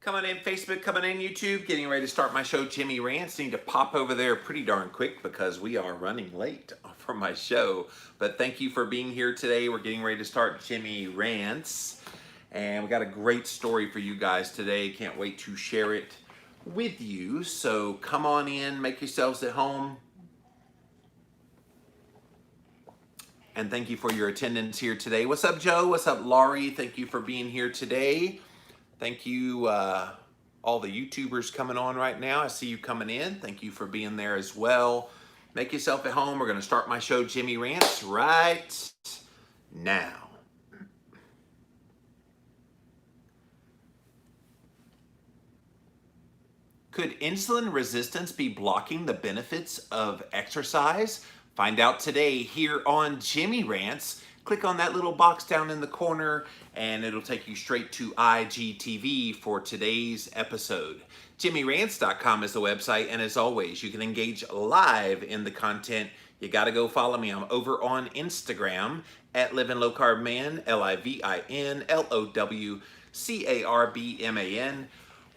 Coming in Facebook, coming in YouTube, getting ready to start my show, Jimmy Rants. Need to pop over there pretty darn quick because we are running late for my show. But thank you for being here today. We're getting ready to start Jimmy Rants. And we got a great story for you guys today. Can't wait to share it with you. So come on in, make yourselves at home. And thank you for your attendance here today. What's up, Joe? What's up, Laurie? Thank you for being here today. Thank you, all the YouTubers coming on right now. I see you coming in. Thank you for being there as well. Make yourself at home. We're going to start my show, Jimmy Rants, right now. Could insulin resistance be blocking the benefits of exercise? Find out today here on Jimmy Rants. Click on that little box down in the corner and it'll take you straight to IGTV for today's episode. JimmyRants.com is the website, and as always, you can engage live in the content. You got to go follow me. I'm over on Instagram at Living Low Carb Man, LIVINLOWCARBMAN.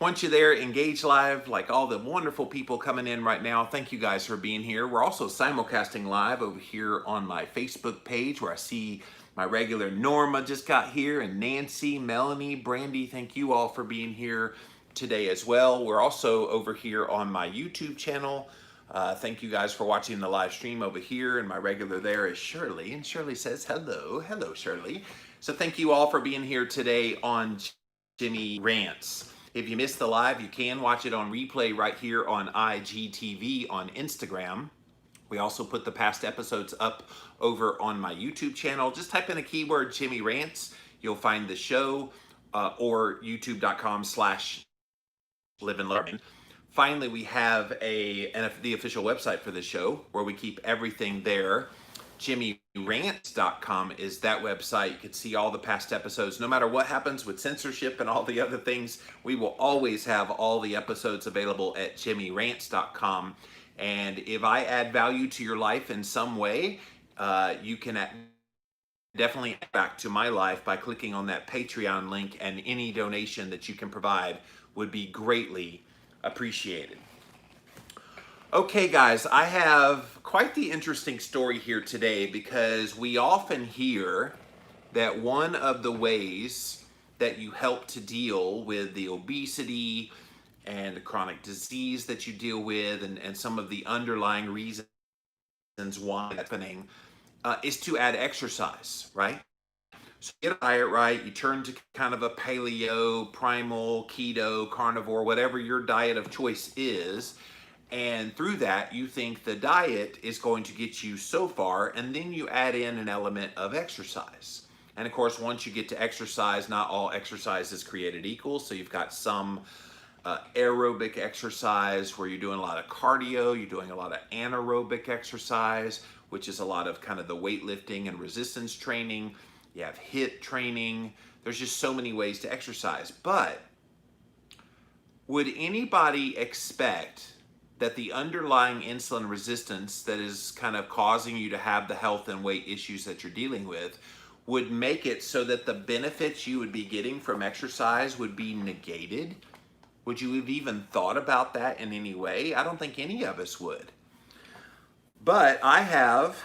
Once you're there, engage live like all the wonderful people coming in right now. Thank you guys for being here. We're also simulcasting live over here on my Facebook page where I see my regular Norma just got here, and Nancy, Melanie, Brandy, thank you all for being here today as well. We're also over here on my YouTube channel. Thank you guys for watching the live stream over here, and my regular there is Shirley, and Shirley says hello. Hello, Shirley. So thank you all for being here today on Jimmy Rants. If you missed the live, you can watch it on replay right here on IGTV on Instagram. We also put the past episodes up over on my YouTube channel. Just type in a keyword, Jimmy Rants. You'll find the show or youtube.com/liveandlearn. Finally, we have the official website for the show where we keep everything there. JimmyRants.com is that website. You can see all the past episodes. No matter what happens with censorship and all the other things, we will always have all the episodes available at JimmyRants.com. And if I add value to your life in some way, you can definitely add back to my life by clicking on that Patreon link, and any donation that you can provide would be greatly appreciated. Okay, guys, I have quite the interesting story here today because we often hear that one of the ways that you help to deal with the obesity and the chronic disease that you deal with, and some of the underlying reasons why that's happening, is to add exercise, right? So you get a diet right, you turn to kind of a paleo, primal, keto, carnivore, whatever your diet of choice is, and through that you think the diet is going to get you so far, and then you add in an element of exercise. And of course, once you get to exercise, not all exercise is created equal, so you've got some aerobic exercise where you're doing a lot of cardio, you're doing a lot of anaerobic exercise, which is a lot of kind of the weightlifting and resistance training. You have HIIT training. There's just so many ways to exercise. But would anybody expect that the underlying insulin resistance that is kind of causing you to have the health and weight issues that you're dealing with would make it so that the benefits you would be getting from exercise would be negated? Would you have even thought about that in any way? I don't think any of us would. But I have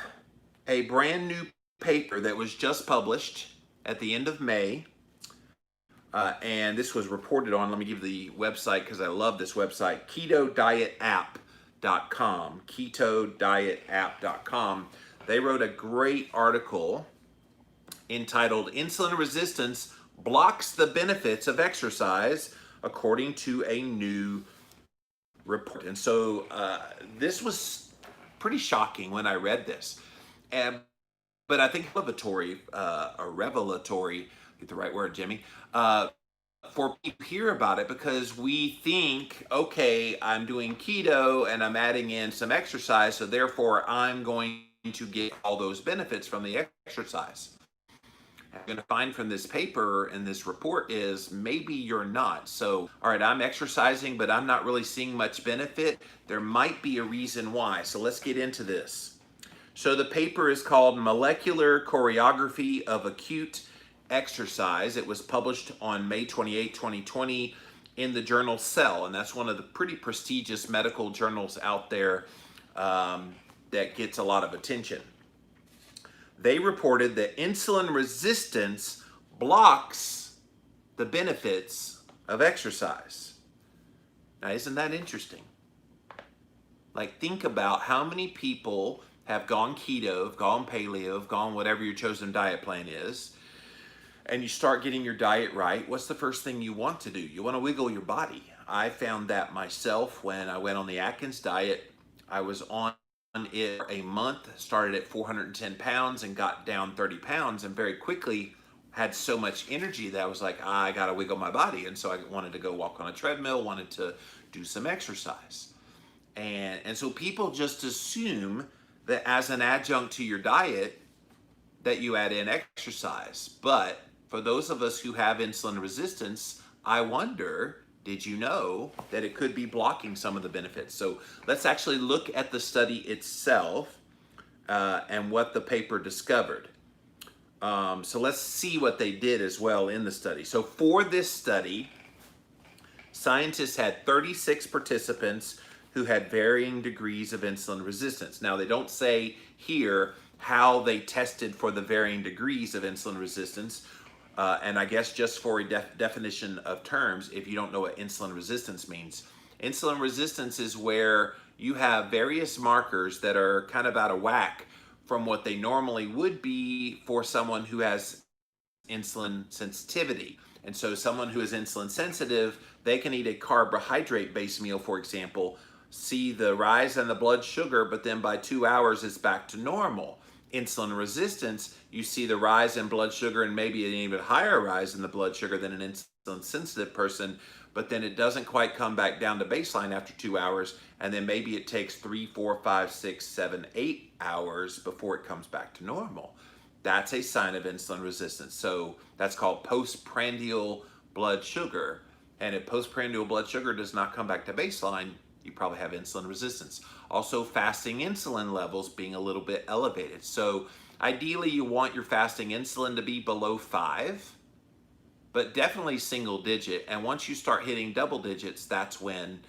a brand new paper that was just published at the end of May. And this was reported on, let me give the website because I love this website, ketodietapp.com, ketodietapp.com. They wrote a great article entitled "Insulin Resistance Blocks the Benefits of Exercise," according to a new report. And so this was pretty shocking when I read this. But I think revelatory, get the right word, Jimmy, for people to hear about it, because we think, okay, I'm doing keto and I'm adding in some exercise, so therefore I'm going to get all those benefits from the exercise. I'm going to find from this paper and this report is maybe you're not. So, all right, I'm exercising, but I'm not really seeing much benefit. There might be a reason why. So let's get into this. So the paper is called Molecular Choreography of Acute Exercise. It was published on May 28, 2020 in the journal Cell, and that's one of the pretty prestigious medical journals out there that gets a lot of attention. They reported that insulin resistance blocks the benefits of exercise. Now, isn't that interesting? Like, think about how many people have gone keto, have gone paleo, have gone whatever your chosen diet plan is, and you start getting your diet right. What's the first thing you want to do? You want to wiggle your body. I found that myself when I went on the Atkins diet. I was on it a month, started at 410 pounds and got down 30 pounds, and very quickly had so much energy that I was like, I gotta wiggle my body. And so I wanted to go walk on a treadmill, wanted to do some exercise. And so people just assume that as an adjunct to your diet that you add in exercise. But for those of us who have insulin resistance, I wonder, did you know that it could be blocking some of the benefits? So let's actually look at the study itself and what the paper discovered. So let's see what they did as well in the study. So for this study, scientists had 36 participants who had varying degrees of insulin resistance. Now, they don't say here how they tested for the varying degrees of insulin resistance. And I guess just for a definition of terms, if you don't know what insulin resistance means, insulin resistance is where you have various markers that are kind of out of whack from what they normally would be for someone who has insulin sensitivity. And so someone who is insulin sensitive, they can eat a carbohydrate-based meal, for example, see the rise in the blood sugar, but then by 2 hours it's back to normal. Insulin resistance, you see the rise in blood sugar and maybe an even higher rise in the blood sugar than an insulin sensitive person, but then it doesn't quite come back down to baseline after 2 hours, and then maybe it takes 3, 4, 5, 6, 7, 8 hours before it comes back to normal. That's a sign of insulin resistance. So that's called postprandial blood sugar. And if postprandial blood sugar does not come back to baseline, you probably have insulin resistance. Also, fasting insulin levels being a little bit elevated. So ideally, you want your fasting insulin to be below 5, but definitely single digit. And once you start hitting double digits, that's when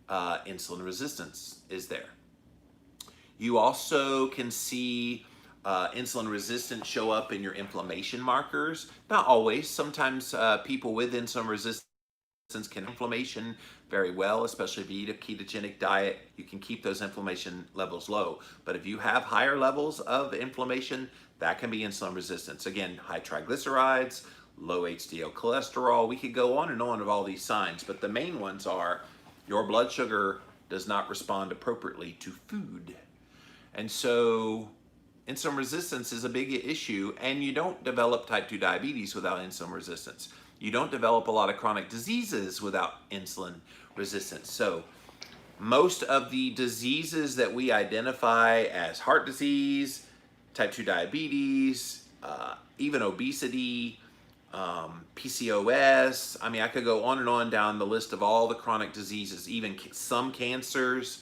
insulin resistance is there. You also can see insulin resistance show up in your inflammation markers. Not always. Sometimes people with insulin resistance can inflammation very well, especially if you eat a ketogenic diet. You can keep those inflammation levels low. But if you have higher levels of inflammation, that can be insulin resistance. Again, high triglycerides, low HDL cholesterol. We could go on and on of all these signs, but the main ones are your blood sugar does not respond appropriately to food. And so insulin resistance is a big issue, and you don't develop type 2 diabetes without insulin resistance. You don't develop a lot of chronic diseases without insulin resistance. So most of the diseases that we identify as heart disease, type 2 diabetes, even obesity, PCOS, I mean, I could go on and on down the list of all the chronic diseases, even some cancers.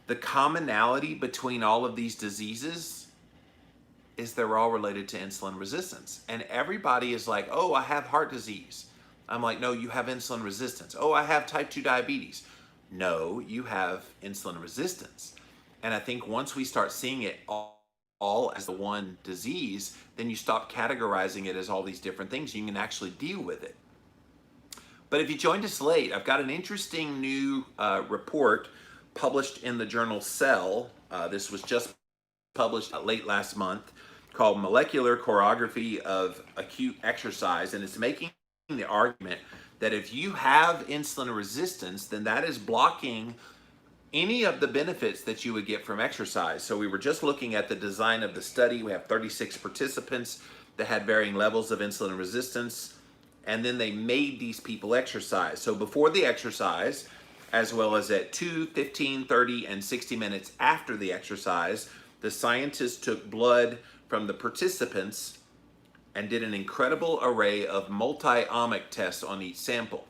The commonality between all of these diseases is they're all related to insulin resistance. And everybody is like, oh, I have heart disease. I'm like, no, you have insulin resistance. Oh, I have type 2 diabetes. No, you have insulin resistance. And I think once we start seeing it all as the one disease, then you stop categorizing it as all these different things. You can actually deal with it. But if you joined us late, I've got an interesting new report published in the journal Cell. This was just published late last month, called Molecular Choreography of Acute Exercise, and it's making the argument that if you have insulin resistance, then that is blocking any of the benefits that you would get from exercise. So we were just looking at the design of the study. We have 36 participants that had varying levels of insulin resistance, and then they made these people exercise. So before the exercise, as well as at 2, 15, 30, and 60 minutes after the exercise, the scientists took blood from the participants and did an incredible array of multi-omic tests on each sample.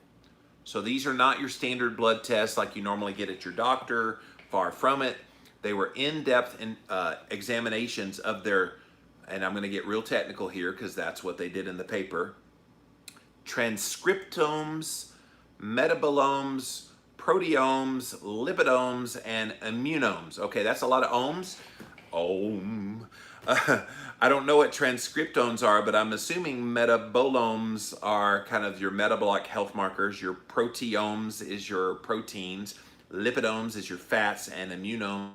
So these are not your standard blood tests like you normally get at your doctor, far from it. They were in-depth examinations of their, and I'm gonna get real technical here because that's what they did in the paper, transcriptomes, metabolomes, proteomes, lipidomes, and immunomes. Okay, that's a lot of ohms. Ohm. I don't know what transcriptomes are, but I'm assuming metabolomes are kind of your metabolic health markers. Your proteomes is your proteins, lipidomes is your fats, and immunomes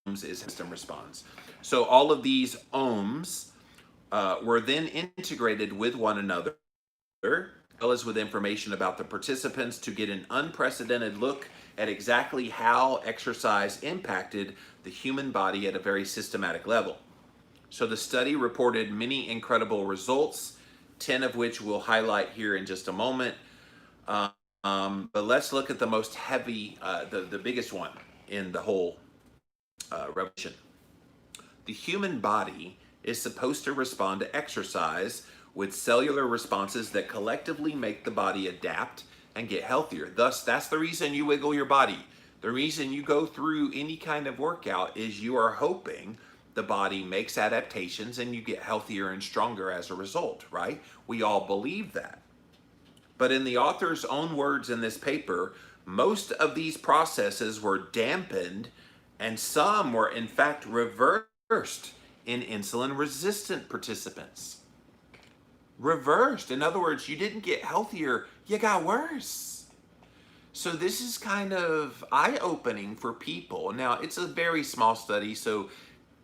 is system response. So all of these ohms were then integrated with one another, as well as with information about the participants to get an unprecedented look at exactly how exercise impacted the human body at a very systematic level. So the study reported many incredible results, 10 of which we'll highlight here in just a moment. But let's look at the most heavy, the biggest one in the whole revolution. The human body is supposed to respond to exercise with cellular responses that collectively make the body adapt and get healthier. Thus, that's the reason you wiggle your body. The reason you go through any kind of workout is you are hoping the body makes adaptations and you get healthier and stronger as a result, right? We all believe that. But in the author's own words in this paper, most of these processes were dampened and some were in fact reversed in insulin-resistant participants. Reversed. In other words, you didn't get healthier, you got worse. So this is kind of eye-opening for people. Now, it's a very small study, so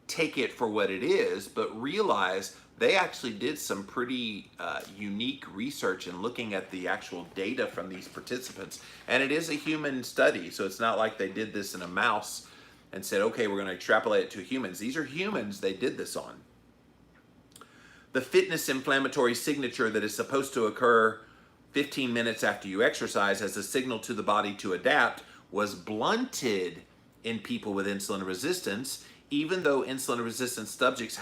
take it for what it is, but realize they actually did some pretty unique research in looking at the actual data from these participants. And it is a human study, so it's not like they did this in a mouse and said, okay, we're going to extrapolate it to humans. These are humans they did this on. The fitness inflammatory signature that is supposed to occur 15 minutes after you exercise as a signal to the body to adapt was blunted in people with insulin resistance, even though insulin resistant subjects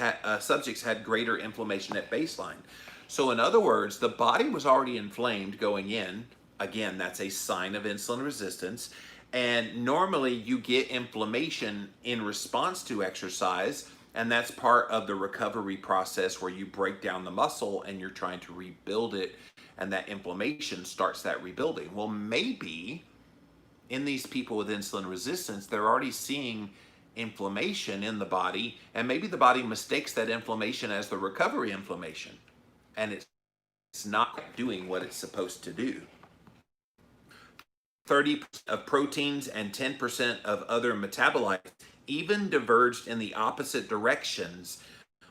had greater inflammation at baseline. So in other words, the body was already inflamed going in. Again, that's a sign of insulin resistance. And normally you get inflammation in response to exercise, and that's part of the recovery process where you break down the muscle and you're trying to rebuild it, and that inflammation starts that rebuilding. Well, maybe in these people with insulin resistance, they're already seeing inflammation in the body, and maybe the body mistakes that inflammation as the recovery inflammation, and it's not doing what it's supposed to do. 30% of proteins and 10% of other metabolites even diverged in the opposite directions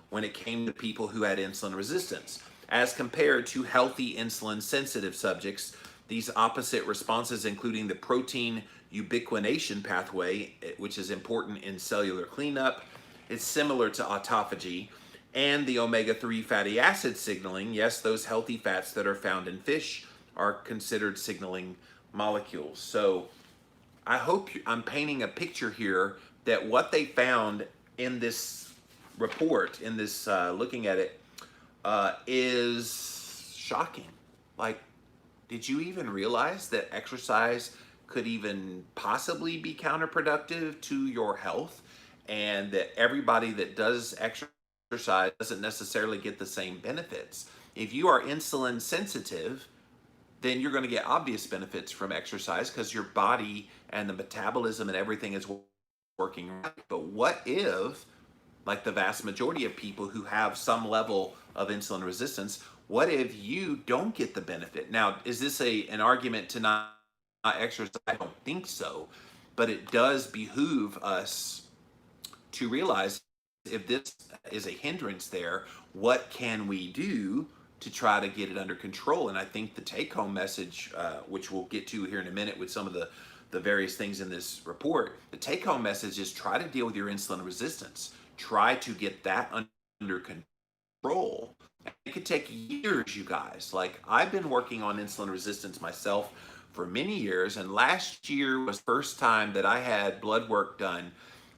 when it came to people who had insulin resistance. As compared to healthy insulin sensitive subjects, these opposite responses, including the protein ubiquination pathway, which is important in cellular cleanup, it's similar to autophagy, and the omega-3 fatty acid signaling. Yes, those healthy fats that are found in fish are considered signaling molecules. So I hope I'm painting a picture here that what they found in this report, in this looking at it, is shocking. Like, did you even realize that exercise could even possibly be counterproductive to your health, and that everybody that does exercise doesn't necessarily get the same benefits? If you are insulin sensitive, then you're going to get obvious benefits from exercise because your body and the metabolism and everything is working right. But what if, like the vast majority of people who have some level of insulin resistance, what if you don't get the benefit? Now, is this an argument to not exercise? I don't think so. But it does behoove us to realize if this is a hindrance there, what can we do to try to get it under control? And I think the take-home message, which we'll get to here in a minute with some of the various things in this report, the take-home message is try to deal with your insulin resistance. Try to get that under control. It could take years, you guys. Like, I've been working on insulin resistance myself for many years, and last year was the first time that I had blood work done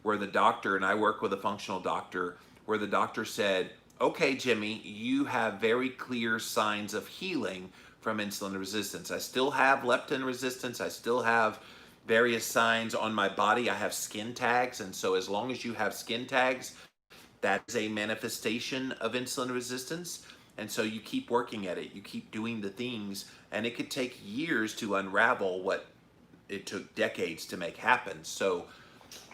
where the doctor, and I work with a functional doctor, where the doctor said, okay, Jimmy, you have very clear signs of healing from insulin resistance. I still have leptin resistance. I still have various signs on my body. I have skin tags. And so as long as you have skin tags, that is a manifestation of insulin resistance. And so you keep working at it. You keep doing the things and it could take years to unravel what it took decades to make happen. So,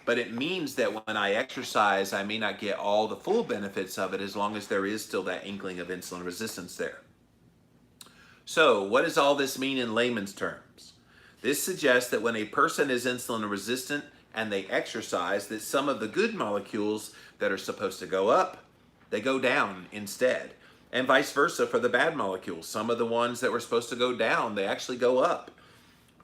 but it means that when I exercise, I may not get all the full benefits of it as long as there is still that inkling of insulin resistance there. So, what does all this mean in layman's terms? This suggests that when a person is insulin resistant and they exercise, that some of the good molecules that are supposed to go up, they go down instead. And vice versa for the bad molecules. Some of the ones that were supposed to go down, they actually go up.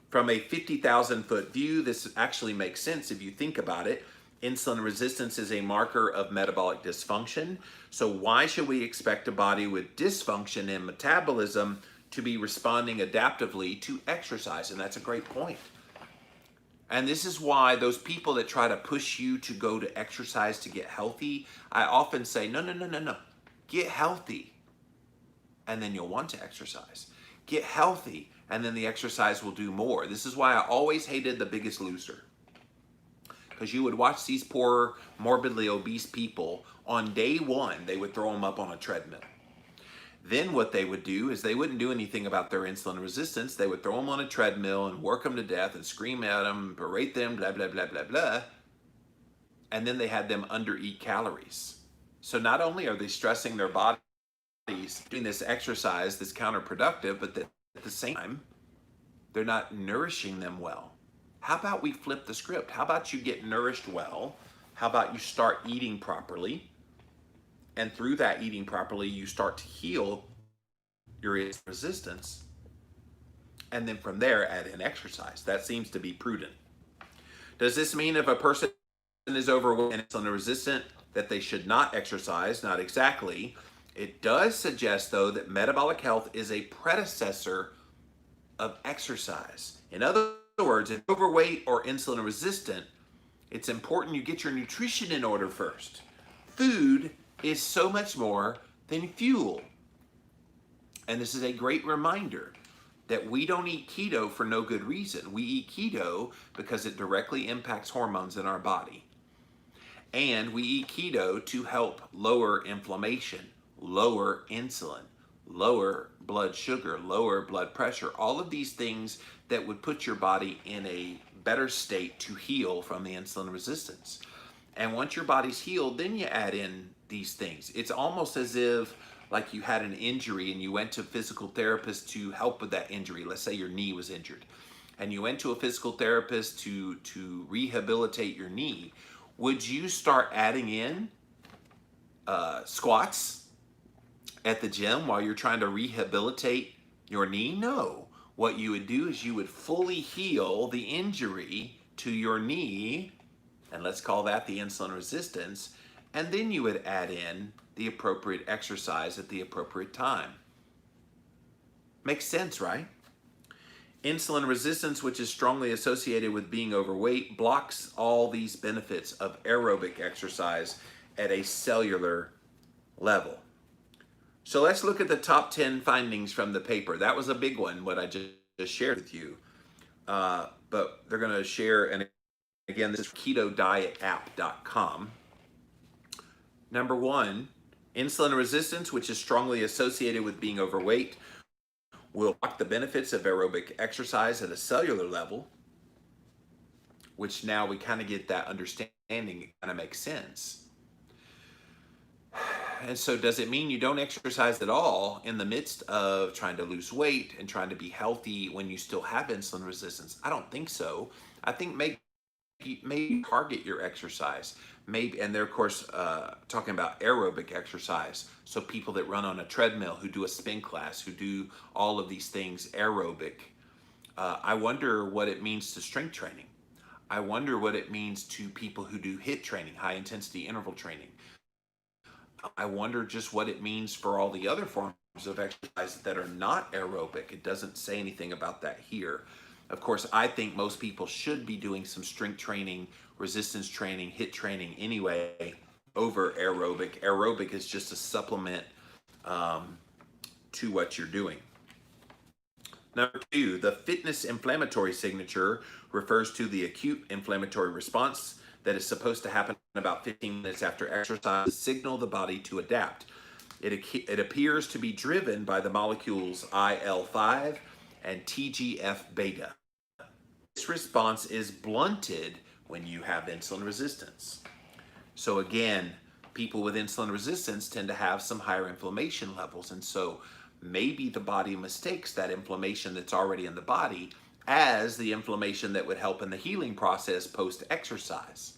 From a 50,000 foot view, this actually makes sense if you think about it. Insulin resistance is a marker of metabolic dysfunction. So why should we expect a body with dysfunction in metabolism to be responding adaptively to exercise? And that's a great point. And this is why those people that try to push you to go to exercise to get healthy, I often say, no. Get healthy, and then you'll want to exercise. Get healthy, and then the exercise will do more. This is why I always hated The Biggest Loser. Because you would watch these poor, morbidly obese people, on day one, they would throw them up on a treadmill. Then what they would do is they wouldn't do anything about their insulin resistance. They would throw them on a treadmill and work them to death and scream at them, berate them, blah, blah, blah, blah, blah. And then they had them under-eat calories. So not only are they stressing their bodies doing this exercise that's counterproductive, but at the same time, they're not nourishing them well. How about we flip the script? How about you get nourished well? How about you start eating properly? And through that eating properly, you start to heal your resistance. And then from there, add in exercise. That seems to be prudent. Does this mean if a person is overweight and insulin resistant that they should not exercise? Not exactly. It does suggest, though, that metabolic health is a predecessor of exercise. In other words, if you're overweight or insulin resistant, it's important you get your nutrition in order first. Food is so much more than fuel. And this is a great reminder that we don't eat keto for no good reason. We eat keto because it directly impacts hormones in our body. And we eat keto to help lower inflammation, lower insulin, lower blood sugar, lower blood pressure, all of these things that would put your body in a better state to heal from the insulin resistance. And once your body's healed, then you add in these things. It's almost as if like you had an injury and you went to a physical therapist to help with that injury. Let's say your knee was injured and you went to a physical therapist to rehabilitate your knee. Would you start adding in squats at the gym while you're trying to rehabilitate your knee? No. What you would do is you would fully heal the injury to your knee, and let's call that the insulin resistance, and then you would add in the appropriate exercise at the appropriate time. Makes sense, right? Insulin resistance, which is strongly associated with being overweight, blocks all these benefits of aerobic exercise at a cellular level. So let's look at the top 10 findings from the paper. That was a big one, what I just shared with you. But they're going to share, and again, this is ketodietapp.com. Number one, insulin resistance, which is strongly associated with being overweight, will block the benefits of aerobic exercise at a cellular level, which now we kind of get that understanding. It kind of makes sense. And so does it mean you don't exercise at all in the midst of trying to lose weight and trying to be healthy when you still have insulin resistance? I don't think so. I think maybe target your exercise. Maybe, and they're of course talking about aerobic exercise. So people that run on a treadmill, who do a spin class, who do all of these things aerobic. I wonder what it means to strength training. I wonder what it means to people who do HIIT training, high intensity interval training. I wonder just what it means for all the other forms of exercise that are not aerobic. It doesn't say anything about that here. Of course, I think most people should be doing some strength training, resistance training, HIIT training anyway over aerobic. Aerobic is just a supplement to what you're doing. Number two, the fitness inflammatory signature refers to the acute inflammatory response that is supposed to happen about 15 minutes after exercise to signal the body to adapt. It appears to be driven by the molecules IL-5 and TGF beta. This response is blunted when you have insulin resistance. So again, people with insulin resistance tend to have some higher inflammation levels, and so maybe the body mistakes that inflammation that's already in the body as the inflammation that would help in the healing process post-exercise.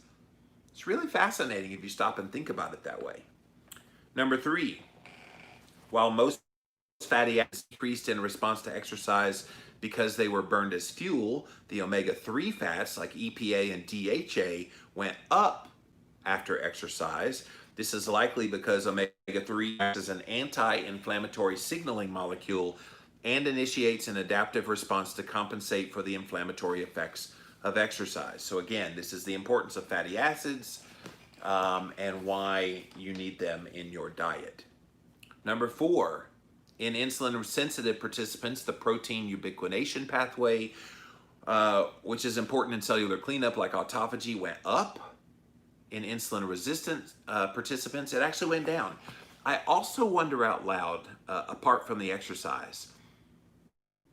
It's really fascinating if you stop and think about it that way. Number 3, while most fatty acids decreased in response to exercise because they were burned as fuel, the omega-3 fats like EPA and DHA went up after exercise. This is likely because omega-3 acts as an anti-inflammatory signaling molecule and initiates an adaptive response to compensate for the inflammatory effects of exercise. So again, this is the importance of fatty acids and why you need them in your diet. Number 4, in insulin-sensitive participants, the protein ubiquination pathway, which is important in cellular cleanup like autophagy, went up. In insulin-resistant participants, it actually went down. I also wonder out loud, apart from the exercise,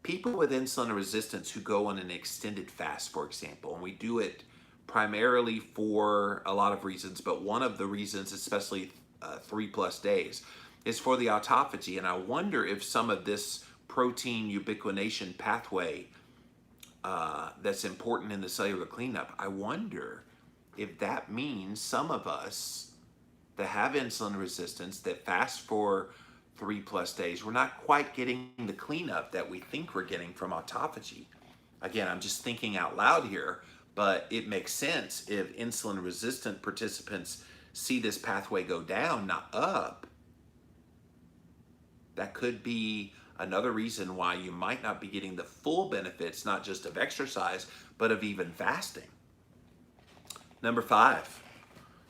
people with insulin resistance who go on an extended fast, for example, and we do it primarily for a lot of reasons, but one of the reasons, especially 3+ days, is for the autophagy. And I wonder if some of this protein ubiquination pathway that's important in the cellular cleanup, I wonder if that means some of us that have insulin resistance that fast for 3+ days, we're not quite getting the cleanup that we think we're getting from autophagy. Again, I'm just thinking out loud here, but it makes sense if insulin resistant participants see this pathway go down, not up. That could be another reason why you might not be getting the full benefits, not just of exercise, but of even fasting. Number 5,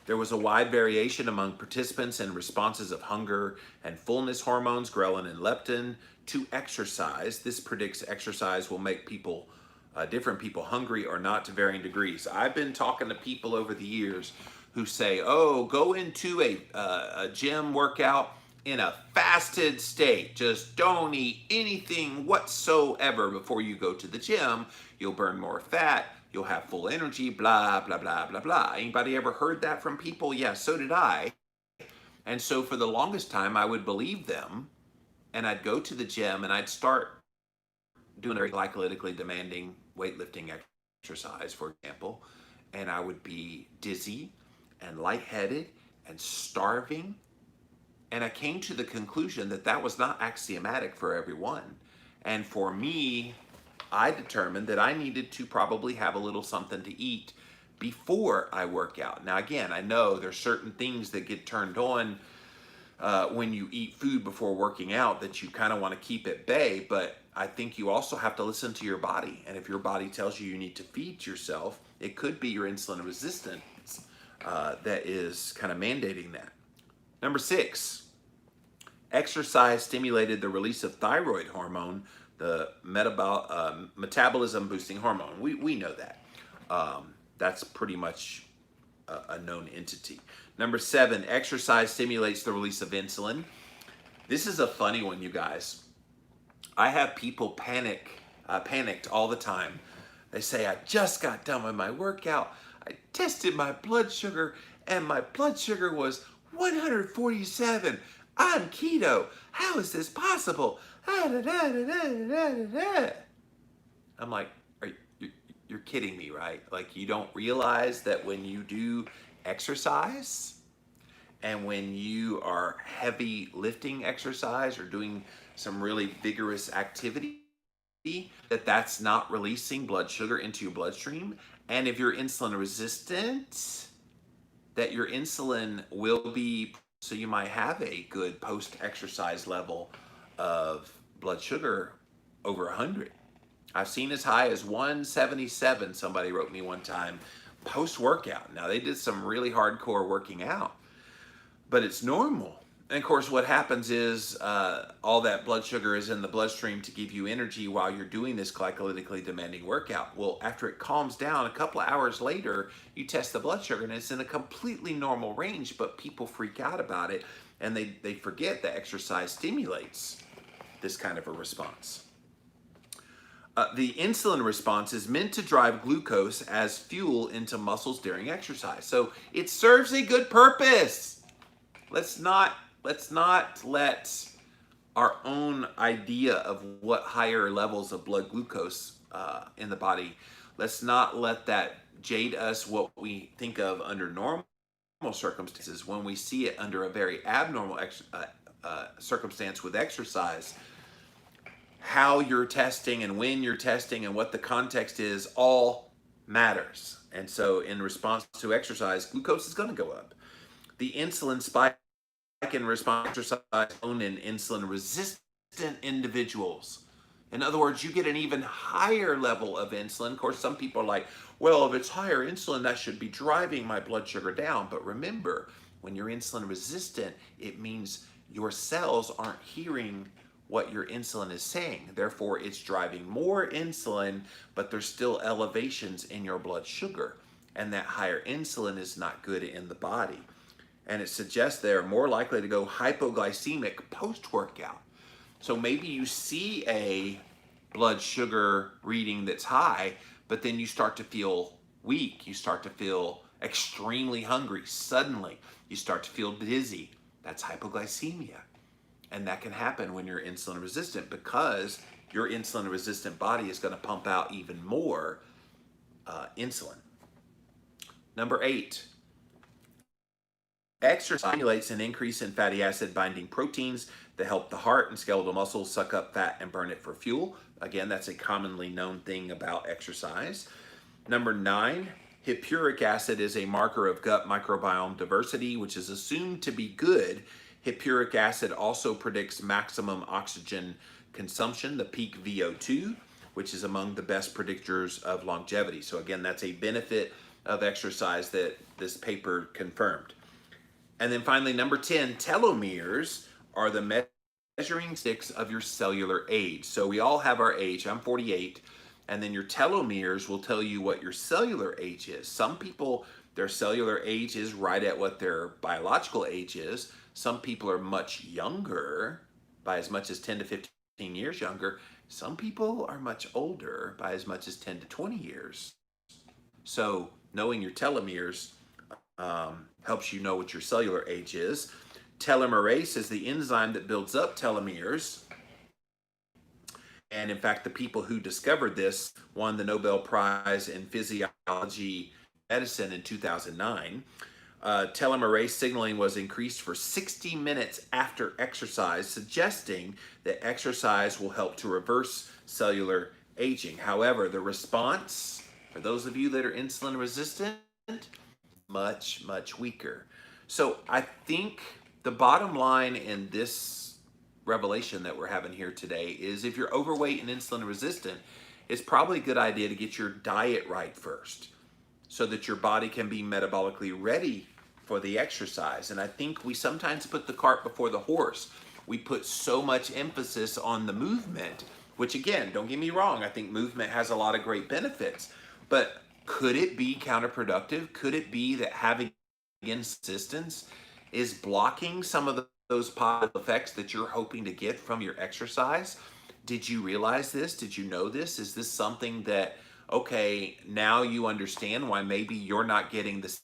there was a wide variation among participants in responses of hunger and fullness hormones, ghrelin and leptin, to exercise. This predicts exercise will make people, different people, hungry or not to varying degrees. I've been talking to people over the years who say, oh, go into a gym workout in a fasted state. Just don't eat anything whatsoever before you go to the gym. You'll burn more fat. You'll have full energy, blah, blah, blah, blah, blah. Anybody ever heard that from people? Yeah, so did I. And so for the longest time, I would believe them, and I'd go to the gym and I'd start doing a very glycolytically demanding weightlifting exercise, for example, and I would be dizzy and lightheaded and starving. And I came to the conclusion that that was not axiomatic for everyone. And for me, I determined that I needed to probably have a little something to eat before I work out. Now, again, I know there's certain things that get turned on when you eat food before working out that you kind of want to keep at bay, but I think you also have to listen to your body. And if your body tells you you need to feed yourself, it could be your insulin resistance that is kind of mandating that. Number 6, exercise stimulated the release of thyroid hormone, the metabolism boosting hormone. We know that. That's pretty much a known entity. Number 7, exercise stimulates the release of insulin. This is a funny one, you guys. I have people panicked all the time. They say, I just got done with my workout. I tested my blood sugar and my blood sugar was 147. I'm keto. How is this possible? I'm like, you're kidding me, right? Like, you don't realize that when you do exercise and when you are heavy lifting exercise or doing some really vigorous activity, that's not releasing blood sugar into your bloodstream. And if you're insulin resistant, that your insulin will be, so you might have a good post-exercise level of blood sugar over 100. I've seen as high as 177, somebody wrote me one time, post-workout. Now, they did some really hardcore working out, but it's normal. And of course, what happens is all that blood sugar is in the bloodstream to give you energy while you're doing this glycolytically demanding workout. Well, after it calms down, a couple of hours later, you test the blood sugar and it's in a completely normal range, but people freak out about it and they forget that exercise stimulates this kind of a response. The insulin response is meant to drive glucose as fuel into muscles during exercise. So it serves a good purpose. Let's not let our own idea of what higher levels of blood glucose in the body, let's not let that jade us what we think of under normal circumstances when we see it under a very abnormal circumstance with exercise. How you're testing and when you're testing and what the context is all matters. And so in response to exercise, glucose is going to go up. The insulin spike in response to exercise own in insulin resistant individuals. In other words, you get an even higher level of insulin. Of course, some people are like, well, if it's higher insulin, that should be driving my blood sugar down. But remember, when you're insulin resistant, it means your cells aren't hearing what your insulin is saying. Therefore, it's driving more insulin, but there's still elevations in your blood sugar. And that higher insulin is not good in the body. And it suggests they're more likely to go hypoglycemic post-workout. So maybe you see a blood sugar reading that's high, but then you start to feel weak. You start to feel extremely hungry. Suddenly, you start to feel dizzy. That's hypoglycemia. And that can happen when you're insulin resistant because your insulin resistant body is going to pump out even more insulin. Number 8, exercise stimulates an increase in fatty acid binding proteins that help the heart and skeletal muscles suck up fat and burn it for fuel. Again, that's a commonly known thing about exercise. Number 9, hippuric acid is a marker of gut microbiome diversity, which is assumed to be good. Hippuric acid also predicts maximum oxygen consumption, the peak VO2, which is among the best predictors of longevity. So again, that's a benefit of exercise that this paper confirmed. And then finally, number 10, telomeres are the measuring sticks of your cellular age. So we all have our age. I'm 48. And then your telomeres will tell you what your cellular age is. Some people, their cellular age is right at what their biological age is. Some people are much younger, by as much as 10 to 15 years younger. Some people are much older, by as much as 10 to 20 years. So knowing your telomeres helps you know what your cellular age is. Telomerase is the enzyme that builds up telomeres. And in fact, the people who discovered this won the Nobel Prize in Physiology Medicine in 2009. Telomerase signaling was increased for 60 minutes after exercise, suggesting that exercise will help to reverse cellular aging. However, the response, for those of you that are insulin resistant, much, much weaker. So I think the bottom line in this revelation that we're having here today is if you're overweight and insulin resistant, it's probably a good idea to get your diet right first so that your body can be metabolically ready for the exercise. And I think we sometimes put the cart before the horse. We put so much emphasis on the movement, which again, don't get me wrong, I think movement has a lot of great benefits, but could it be counterproductive? Could it be that having insistence is blocking some of those positive effects that you're hoping to get from your exercise? Did you realize this? Did you know this? Is this something that, okay, now you understand why maybe you're not getting the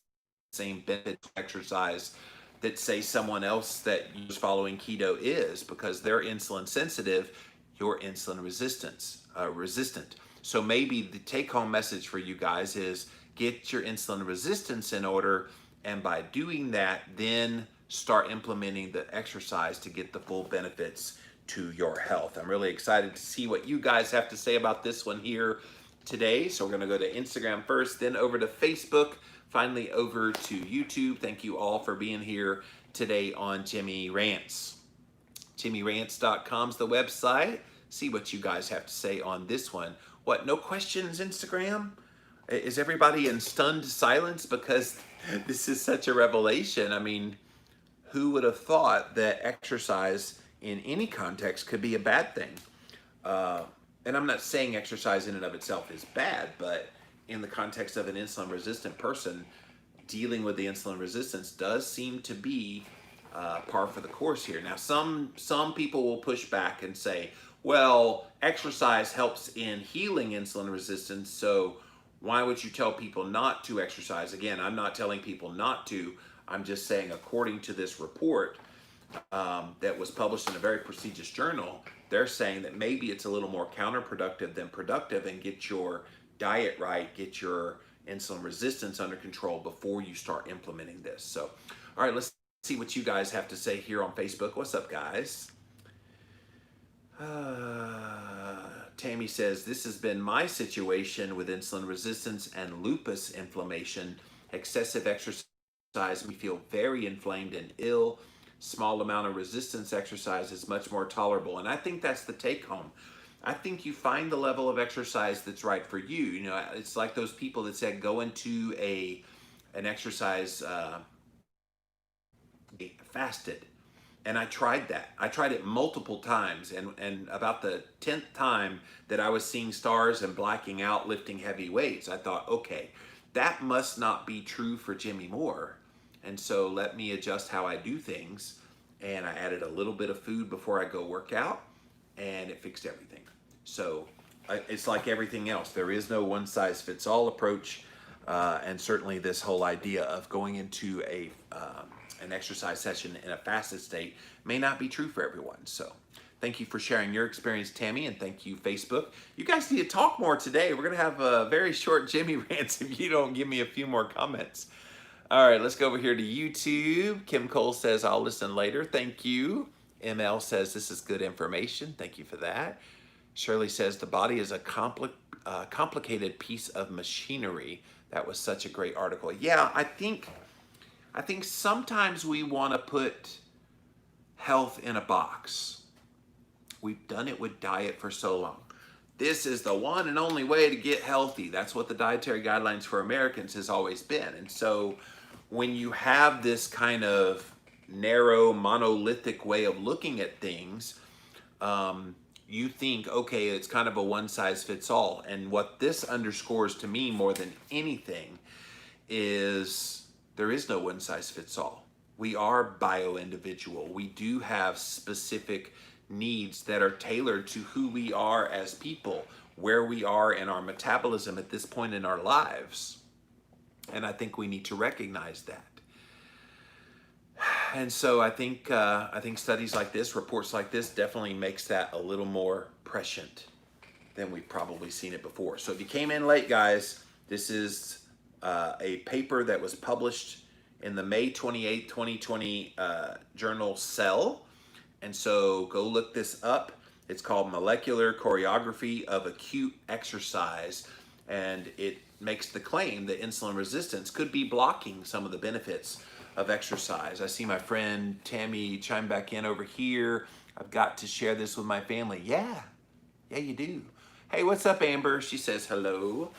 same benefit of exercise that say someone else that is following keto is, because they're insulin sensitive, you're insulin resistant. So maybe the take-home message for you guys is get your insulin resistance in order, and by doing that, then start implementing the exercise to get the full benefits to your health. I'm really excited to see what you guys have to say about this one here today. So we're going to go to Instagram first, then over to Facebook, finally over to YouTube. Thank you all for being here today on Jimmy Rants. JimmyRants.com is the website. See what you guys have to say on this one. What, no questions, Instagram? Is everybody in stunned silence because this is such a revelation? I mean, who would have thought that exercise in any context could be a bad thing? And I'm not saying exercise in and of itself is bad, but in the context of an insulin resistant person, dealing with the insulin resistance does seem to be par for the course here. Now, some people will push back and say, Well, exercise helps in healing insulin resistance, so why would you tell people not to exercise? Again, I'm not telling people not to. I'm just saying, according to this report that was published in a very prestigious journal, they're saying that maybe it's a little more counterproductive than productive, and get your diet right, get your insulin resistance under control before you start implementing this. So, all right, let's see what you guys have to say here on Facebook. What's up, guys? Tammy says, this has been my situation with insulin resistance and lupus inflammation. Excessive exercise makes me feel very inflamed and ill. Small amount of resistance exercise is much more tolerable. And I think that's the take home. I think you find the level of exercise that's right for you. You know, it's like those people that said go into an exercise fasted. And I tried that. I tried it multiple times. And about the 10th time that I was seeing stars and blacking out lifting heavy weights, I thought, okay, that must not be true for Jimmy Moore. And so let me adjust how I do things. And I added a little bit of food before I go work out, and it fixed everything. So it's like everything else. There is no one size fits all approach. And certainly this whole idea of going into an exercise session in a fasted state may not be true for everyone. So thank you for sharing your experience, Tammy, and thank you, Facebook. You guys need to talk more today. We're going to have a very short Jimmy rants if you don't give me a few more comments. All right, let's go over here to YouTube. Kim Cole says, I'll listen later. Thank you. ML says, this is good information. Thank you for that. Shirley says, the body is a complicated piece of machinery. That was such a great article. Yeah, I think sometimes we want to put health in a box. We've done it with diet for so long. This is the one and only way to get healthy. That's what the dietary guidelines for Americans has always been. And so when you have this kind of narrow, monolithic way of looking at things, you think, okay, it's kind of a one size fits all. And what this underscores to me more than anything is there is no one size fits all. We are bio-individual. We do have specific needs that are tailored to who we are as people, where we are in our metabolism at this point in our lives. And I think we need to recognize that. And so I think studies like this, reports like this, definitely makes that a little more prescient than we've probably seen it before. So if you came in late, guys, this is a paper that was published in the May 28, 2020 journal Cell. And so go look this up. It's called Molecular Choreography of Acute Exercise. And it makes the claim that insulin resistance could be blocking some of the benefits of exercise. I see my friend Tammy chime back in over here. I've got to share this with my family. Yeah, you do. Hey, what's up, Amber? She says hello.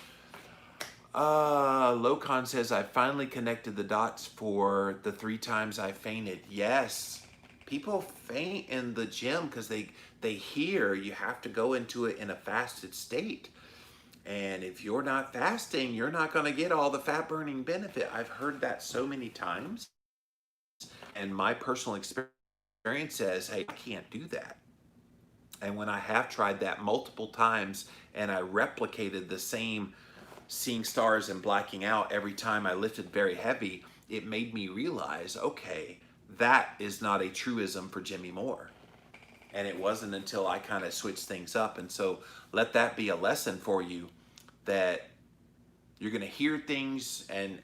Locon says, I finally connected the dots for the 3 times I fainted. Yes. People faint in the gym because they hear you have to go into it in a fasted state. And if you're not fasting, you're not going to get all the fat burning benefit. I've heard that so many times. And my personal experience says, hey, I can't do that. And when I have tried that multiple times and I replicated the same seeing stars and blacking out every time I lifted very heavy, it made me realize, okay, that is not a truism for Jimmy Moore. And it wasn't until I kind of switched things up. And so let that be a lesson for you, that you're going to hear things and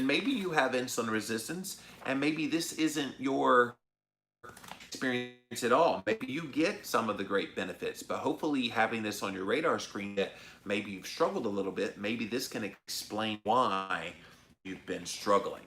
maybe you have insulin resistance and maybe this isn't your experience at all. Maybe you get some of the great benefits, but hopefully having this on your radar screen that maybe you've struggled a little bit, maybe this can explain why you've been struggling.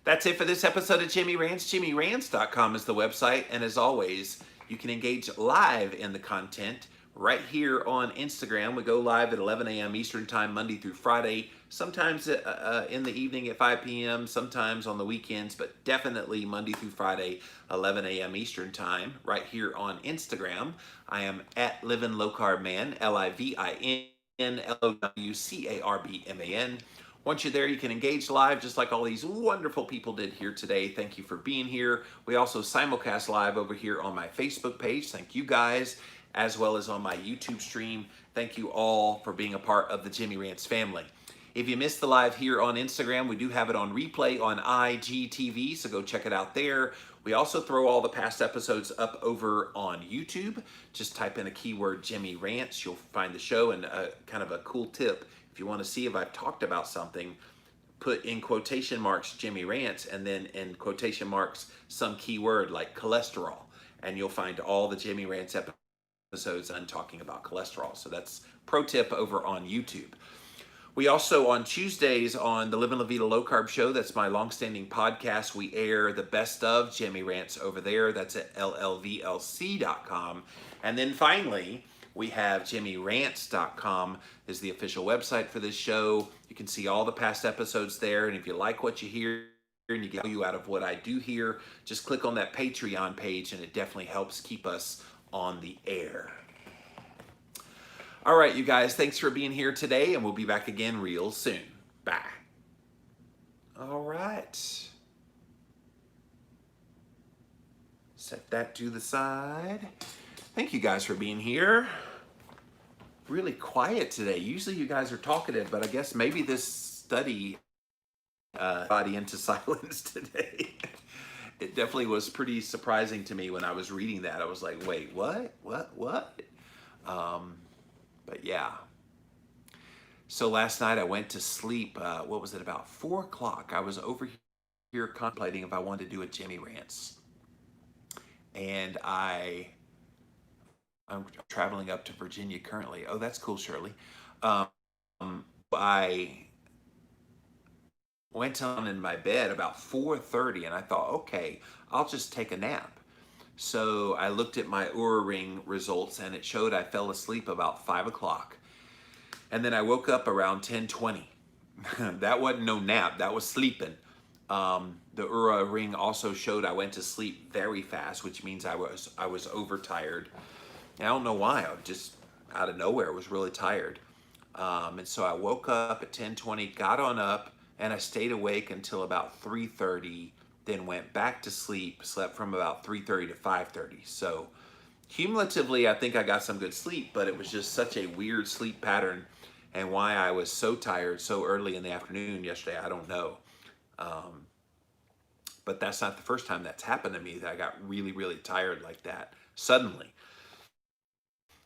That's it for this episode of Jimmy Rants. JimmyRants.com is the website. And as always, you can engage live in the content right here on Instagram. We go live at 11 a.m. Eastern Time, Monday through Friday, sometimes in the evening at 5 p.m., sometimes on the weekends, but definitely Monday through Friday, 11 a.m. Eastern Time, right here on Instagram. I am at Livin' Low Carb Man, LIVIN LOWCARBMAN. Once you're there, you can engage live just like all these wonderful people did here today. Thank you for being here. We also simulcast live over here on my Facebook page. Thank you guys, as well as on my YouTube stream. Thank you all for being a part of the Jimmy Rants family. If you missed the live here on Instagram, we do have it on replay on IGTV, so go check it out there. We also throw all the past episodes up over on YouTube. Just type in a keyword Jimmy Rants. You'll find the show, and kind of a cool tip. If you want to see if I've talked about something, put in quotation marks Jimmy Rants and then in quotation marks some keyword like cholesterol, and you'll find all the Jimmy Rants episodes I'm talking about cholesterol. So that's pro tip over on YouTube. We also, on Tuesdays on the Livin' La Vida Low Carb Show, that's my longstanding podcast, we air the best of Jimmy Rants over there. That's at llvlc.com. And then finally, we have jimmyrants.com is the official website for this show. You can see all the past episodes there. And if you like what you hear and you get value out of what I do here, just click on that Patreon page, and it definitely helps keep us on the air. All right, you guys, thanks for being here today, and we'll be back again real soon. Bye. All right. Set that to the side. Thank you guys for being here. Really quiet today. Usually you guys are talkative, but I guess maybe this study body into silence today. It definitely was pretty surprising to me when I was reading that. I was like, wait, what? But yeah. So last night I went to sleep, what was it, about 4 o'clock. I was over here contemplating if I wanted to do a Jimmy Rants. And I'm traveling up to Virginia currently. Oh, that's cool, Shirley. I went on in my bed about 4:30, and I thought, okay, I'll just take a nap. So I looked at my Oura Ring results, and it showed I fell asleep about 5 o'clock. And then I woke up around 10:20. That wasn't no nap, that was sleeping. The Oura Ring also showed I went to sleep very fast, which means I was overtired. And I don't know why, I just out of nowhere was really tired. And so I woke up at 10:20, got on up, and I stayed awake until about 3:30, then went back to sleep, slept from about 3:30 to 5:30. So cumulatively, I think I got some good sleep, but it was just such a weird sleep pattern, and why I was so tired so early in the afternoon yesterday, I don't know. But that's not the first time that's happened to me, that I got really, really tired like that suddenly.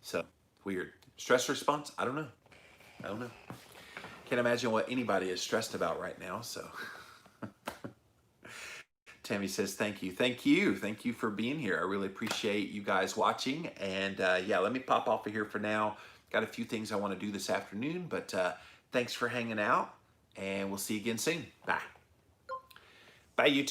So weird. Stress response? I don't know. Can't imagine what anybody is stressed about right now, so. Tammy says, thank you for being here. I really appreciate you guys watching. And yeah, let me pop off of here for now. Got a few things I want to do this afternoon, but thanks for hanging out, and we'll see you again soon. Bye. Bye, YouTube.